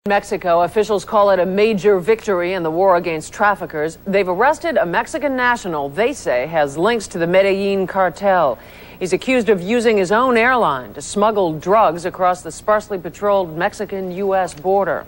Mexico, officials call it a major victory in the war against traffickers. They've arrested a Mexican national they say has links to the Medellin cartel. He's accused of using his own airline to smuggle drugs across the sparsely patrolled Mexican-U.S. border.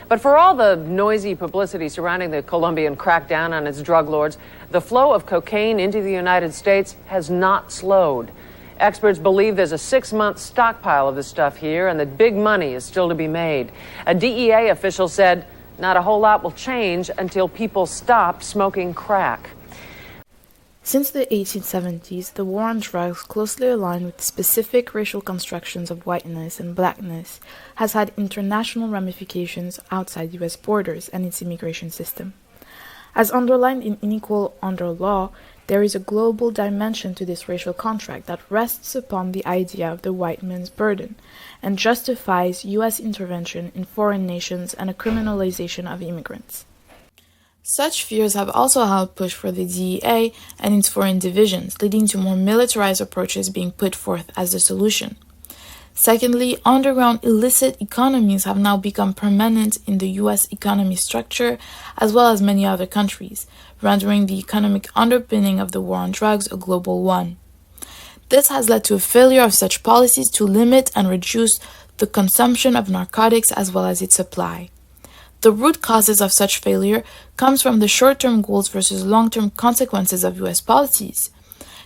But for all the noisy publicity surrounding the Colombian crackdown on its drug lords, the flow of cocaine into the United States has not slowed. Experts believe there's a 6-month stockpile of the stuff here and that big money is still to be made. A DEA official said not a whole lot will change until people stop smoking crack. Since the 1870s, the war on drugs, closely aligned with specific racial constructions of whiteness and blackness, has had international ramifications outside U.S. borders and its immigration system. As underlined in Unequal Under Law, there is a global dimension to this racial contract that rests upon the idea of the white man's burden and justifies U.S. intervention in foreign nations and a criminalization of immigrants. Such fears have also helped push for the DEA and its foreign divisions, leading to more militarized approaches being put forth as the solution. Secondly, underground illicit economies have now become permanent in the U.S. economy structure as well as many other countries, rendering the economic underpinning of the war on drugs a global one. This has led to a failure of such policies to limit and reduce the consumption of narcotics as well as its supply. The root causes of such failure comes from the short-term goals versus long-term consequences of U.S. policies.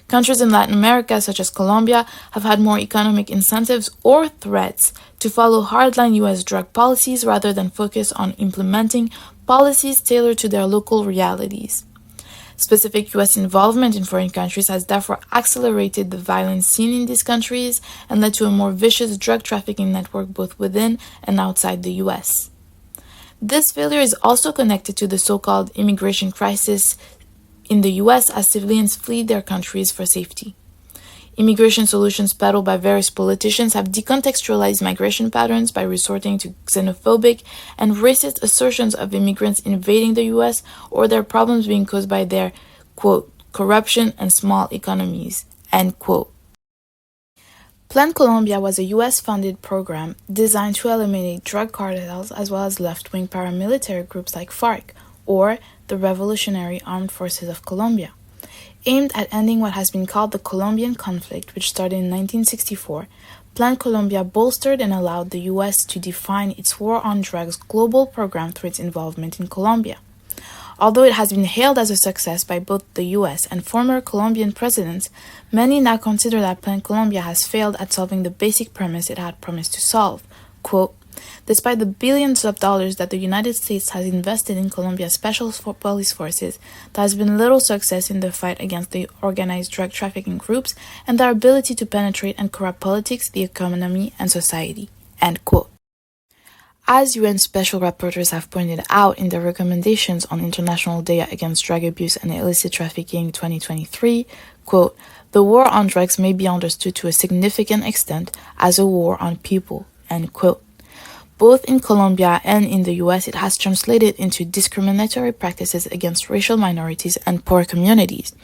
Countries in Latin America, such as Colombia, have had more economic incentives or threats to follow hardline U.S. drug policies rather than focus on implementing policies tailored to their local realities. Specific U.S. involvement in foreign countries has therefore accelerated the violence seen in these countries and led to a more vicious drug trafficking network both within and outside the U.S. This failure is also connected to the so-called immigration crisis in the U.S. as civilians flee their countries for safety. Immigration solutions peddled by various politicians have decontextualized migration patterns by resorting to xenophobic and racist assertions of immigrants invading the U.S. or their problems being caused by their, quote, corruption and small economies, end quote. Plan Colombia was a U.S.-funded program designed to eliminate drug cartels as well as left-wing paramilitary groups like FARC, or the Revolutionary Armed Forces of Colombia, aimed at ending what has been called the Colombian conflict, which started in 1964. Plan Colombia bolstered and allowed the U.S. to define its war on drugs global program through its involvement in Colombia. Although it has been hailed as a success by both the U.S. and former Colombian presidents, many now consider that Plan Colombia has failed at solving the basic premise it had promised to solve. Quote, despite the billions of dollars that the United States has invested in Colombia's special police forces, there has been little success in the fight against the organized drug trafficking groups and their ability to penetrate and corrupt politics, the economy, and society. End quote. As UN special rapporteurs have pointed out in their recommendations on International Day Against Drug Abuse and Illicit Trafficking 2023, quote, the war on drugs may be understood to a significant extent as a war on people, end quote. Both in Colombia and in the U.S., it has translated into discriminatory practices against racial minorities and poor communities.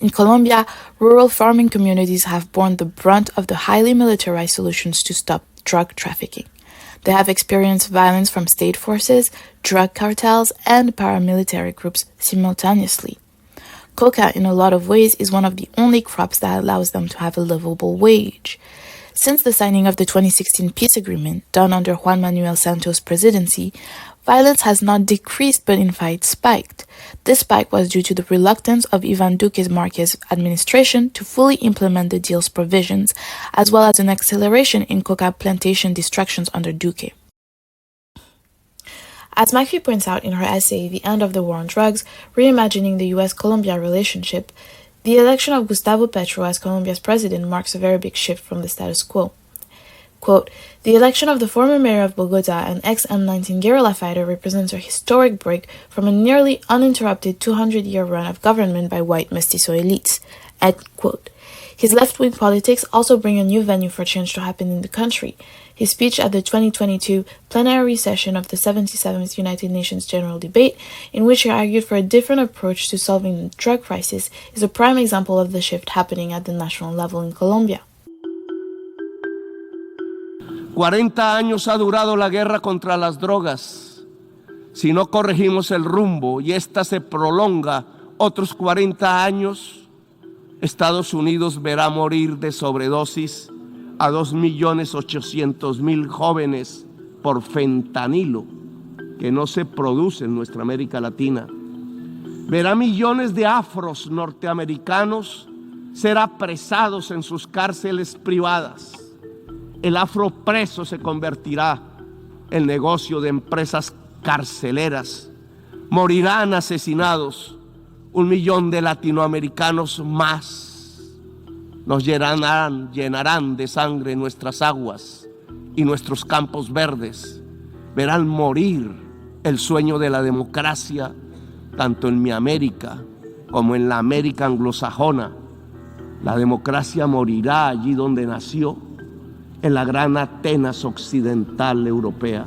In Colombia, rural farming communities have borne the brunt of the highly militarized solutions to stop drug trafficking. They have experienced violence from state forces, drug cartels, and paramilitary groups simultaneously. Coca, in a lot of ways, is one of the only crops that allows them to have a livable wage. Since the signing of the 2016 peace agreement, done under Juan Manuel Santos' presidency, violence has not decreased but in fact spiked. This spike was due to the reluctance of Ivan Duque Marquez's administration to fully implement the deal's provisions, as well as an acceleration in coca plantation destructions under Duque. As McPhee points out in her essay, The End of the War on Drugs, Reimagining the U.S.-Colombia Relationship, the election of Gustavo Petro as Colombia's president marks a very big shift from the status quo. Quote, the election of the former mayor of Bogota, an ex-M19 guerrilla fighter, represents a historic break from a nearly uninterrupted 200-year run of government by white mestizo elites. End quote. His left-wing politics also bring a new venue for change to happen in the country. His speech at the 2022 plenary session of the 77th United Nations General Debate, in which he argued for a different approach to solving the drug crisis, is a prime example of the shift happening at the national level in Colombia. 40 años ha durado la guerra contra las drogas. Si no corregimos el rumbo y esta se prolonga otros 40 años, Estados Unidos verá morir de sobredosis a 2.800.000 jóvenes por fentanilo, que no se produce en nuestra América Latina. Verá millones de afros norteamericanos ser apresados en sus cárceles privadas. El afropreso se convertirá en negocio de empresas carceleras. Morirán asesinados 1 millón de latinoamericanos más. Nos llenarán de sangre nuestras aguas y nuestros campos verdes. Verán morir el sueño de la democracia, tanto en mi América como en la América anglosajona. La democracia morirá allí donde nació, en la gran Atenas occidental europea.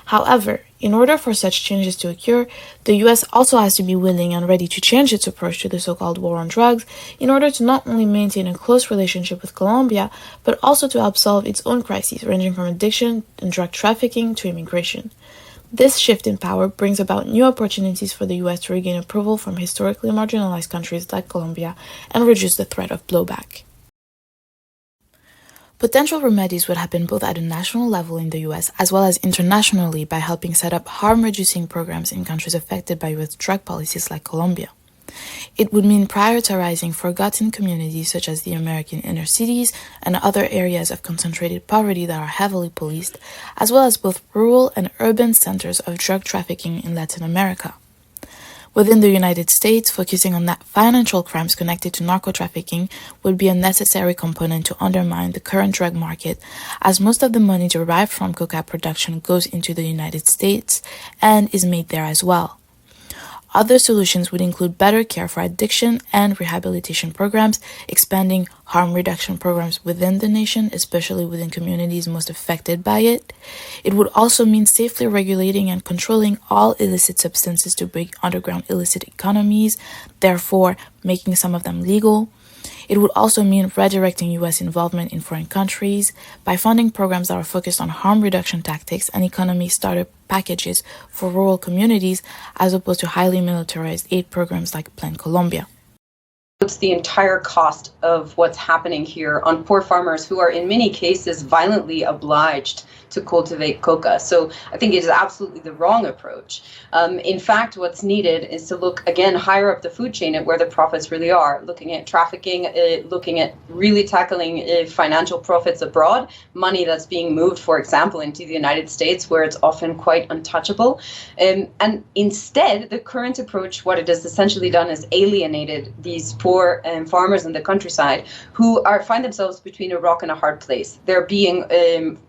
However, in order for such changes to occur, the US also has to be willing and ready to change its approach to the so-called war on drugs in order to not only maintain a close relationship with Colombia, but also to help solve its own crises ranging from addiction and drug trafficking to immigration. This shift in power brings about new opportunities for the US to regain approval from historically marginalized countries like Colombia and reduce the threat of blowback. Potential remedies would happen both at a national level in the US as well as internationally by helping set up harm-reducing programs in countries affected by US drug policies like Colombia. It would mean prioritizing forgotten communities such as the American inner cities and other areas of concentrated poverty that are heavily policed, as well as both rural and urban centers of drug trafficking in Latin America. Within the United States, focusing on that financial crimes connected to narco-trafficking would be a necessary component to undermine the current drug market, as most of the money derived from coca production goes into the United States and is made there as well. Other solutions would include better care for addiction and rehabilitation programs, expanding harm reduction programs within the nation, especially within communities most affected by it. It would also mean safely regulating and controlling all illicit substances to break underground illicit economies, therefore making some of them legal. It would also mean redirecting U.S. involvement in foreign countries by funding programs that are focused on harm reduction tactics and economy starter packages for rural communities as opposed to highly militarized aid programs like Plan Colombia. It's the entire cost of what's happening here on poor farmers who are in many cases violently obliged to cultivate coca. So I think it is absolutely the wrong approach. In fact, what's needed is to look again higher up the food chain at where the profits really are, looking at trafficking, looking at really tackling financial profits abroad, money that's being moved, for example, into the United States where it's often quite untouchable. And instead, the current approach, what it has essentially done is alienated these poor farmers in the countryside who find themselves between a rock and a hard place. They're being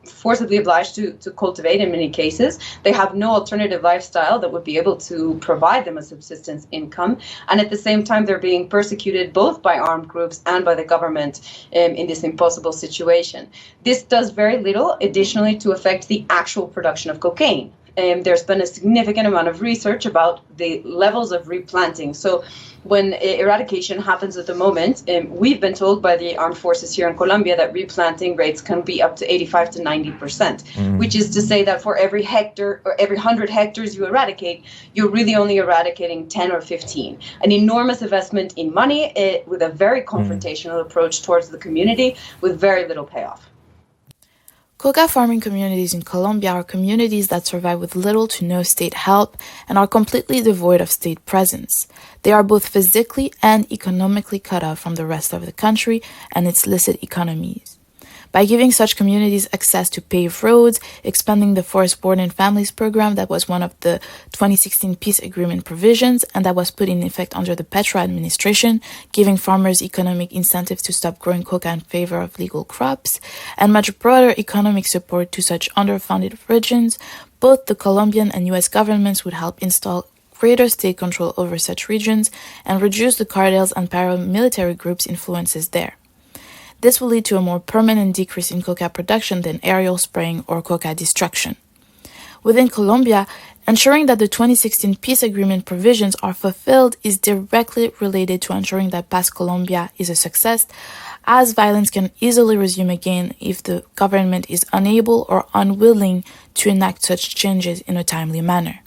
forcibly obliged to cultivate in many cases. They have no alternative lifestyle that would be able to provide them a subsistence income. And at the same time, they're being persecuted both by armed groups and by the government in this impossible situation. This does very little additionally to affect the actual production of cocaine. There's been a significant amount of research about the levels of replanting. So when eradication happens at the moment, we've been told by the armed forces here in Colombia that replanting rates can be up to 85 to 90%, which is to say that for every hectare or every 100 hectares you eradicate, you're really only eradicating 10 or 15. An enormous investment in money with a very confrontational approach towards the community with very little payoff. Coca farming communities in Colombia are communities that survive with little to no state help and are completely devoid of state presence. They are both physically and economically cut off from the rest of the country and its licit economies. By giving such communities access to paved roads, expanding the Forest Born and Families program that was one of the 2016 peace agreement provisions and that was put in effect under the Petro administration, giving farmers economic incentives to stop growing coca in favor of legal crops, and much broader economic support to such underfunded regions, both the Colombian and US governments would help install greater state control over such regions and reduce the cartels and paramilitary groups' influences there. This will lead to a more permanent decrease in coca production than aerial spraying or coca destruction. Within Colombia, ensuring that the 2016 peace agreement provisions are fulfilled is directly related to ensuring that Paz Colombia is a success, as violence can easily resume again if the government is unable or unwilling to enact such changes in a timely manner.